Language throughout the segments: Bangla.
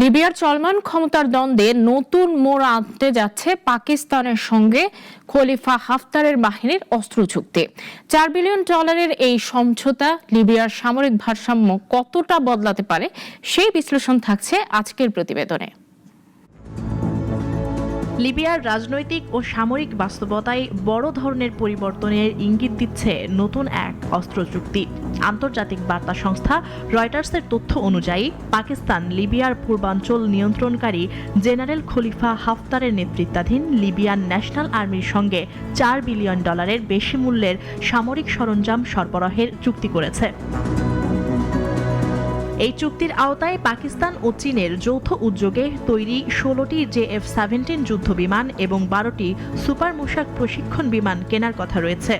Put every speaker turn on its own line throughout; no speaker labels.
লিবিয়ার চলমান ক্ষমতার দ্বন্দ্বে নতুন মোড় আনতে যাচ্ছে পাকিস্তানের সঙ্গে খলিফা হাফতারের বাহিনীর অস্ত্র চুক্তি। $4 বিলিয়ন এই সমঝোতা লিবিয়ার সামরিক ভারসাম্য কতটা বদলাতে পারে সেই বিশ্লেষণ থাকছে আজকের প্রতিবেদনে।
লিবিয়ার রাজনৈতিক ও সামরিক বাস্তবতায় বড় ধরনের পরিবর্তনের ইঙ্গিত দিচ্ছে নতুন এক অস্ত্র চুক্তি। আন্তর্জাতিক বার্তা সংস্থা রয়টার্সের তথ্য অনুযায়ী পাকিস্তান লিবিয়ার পূর্বাঞ্চল নিয়ন্ত্রণকারী জেনারেল খলিফা হাফতারের নেতৃত্বাধীন লিবিয়ান ন্যাশনাল আর্মির সঙ্গে $4 বিলিয়ন বেশি মূল্যের সামরিক সরঞ্জাম সরবরাহের চুক্তি করেছে। এই চুক্তির আওতায় পাকিস্তান ও চীনের যৌথ উদ্যোগে তৈরি 16টি JF-17 যুদ্ধবিমান এবং 12টি সুপার মুশাক প্রশিক্ষণ বিমান কেনার কথা রয়েছে।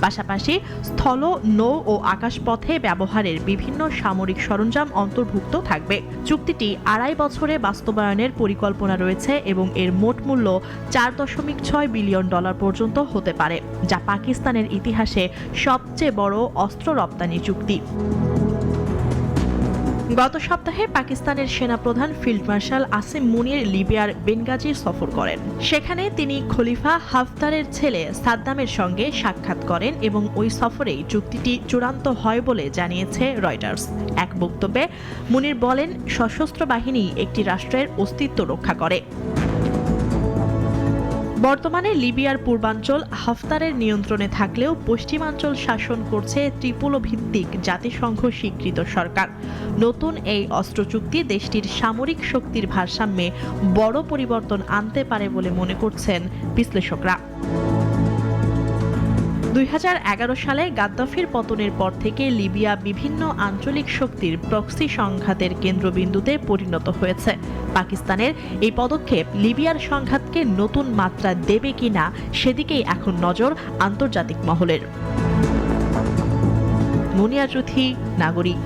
পাশাপাশি স্থল, নৌ ও আকাশপথে ব্যবহারের বিভিন্ন সামরিক সরঞ্জাম অন্তর্ভুক্ত থাকবে। চুক্তিটি 2.5 বছরে বাস্তবায়নের পরিকল্পনা রয়েছে এবং এর মোট মূল্য $4.6 বিলিয়ন পর্যন্ত হতে পারে, যা পাকিস্তানের ইতিহাসে সবচেয়ে বড় অস্ত্র রপ্তানি চুক্তি। গত সপ্তাহে পাকিস্তানের সেনাপ্রধান ফিল্ড মার্শাল আসিম মুনির লিবিয়ার বেনগাজি সফর করেন। সেখানে তিনি খলিফা হাফতারের ছেলে সাদ্দামের সঙ্গে সাক্ষাৎ করেন এবং ওই সফরেই চুক্তিটি চূড়ান্ত হয় বলে জানিয়েছে রয়টার্স। এক বক্তব্যে মুনির বলেন, সশস্ত্র বাহিনী একটি রাষ্ট্রের অস্তিত্ব রক্ষা করে। বর্তমানে লিবিয়ার পূর্বাঞ্চল হাফতারের নিয়ন্ত্রণে থাকলেও পশ্চিমাঞ্চল শাসন করছে ত্রিপোলো ভিত্তিক জাতিসংঘ স্বীকৃত সরকার। নতুন এই অস্ত্র চুক্তি দেশটির সামরিক শক্তির ভারসাম্যে বড় পরিবর্তন আনতে পারে বলে মনে করছেন বিশ্লেষকরা। 2011 সালে গাদ্দাফির পতনের পর থেকে লিবিয়া বিভিন্ন আঞ্চলিক শক্তির প্রক্সি সংঘাতের কেন্দ্রবিন্দুতে পরিণত হয়েছে। পাকিস্তানের এই পদক্ষেপ লিবিয়ার সংঘাতকে নতুন মাত্রা দেবে কিনা সেদিকেই এখন নজর আন্তর্জাতিক মহলের। মুনিয়া চৌধুরী, নাগরিক।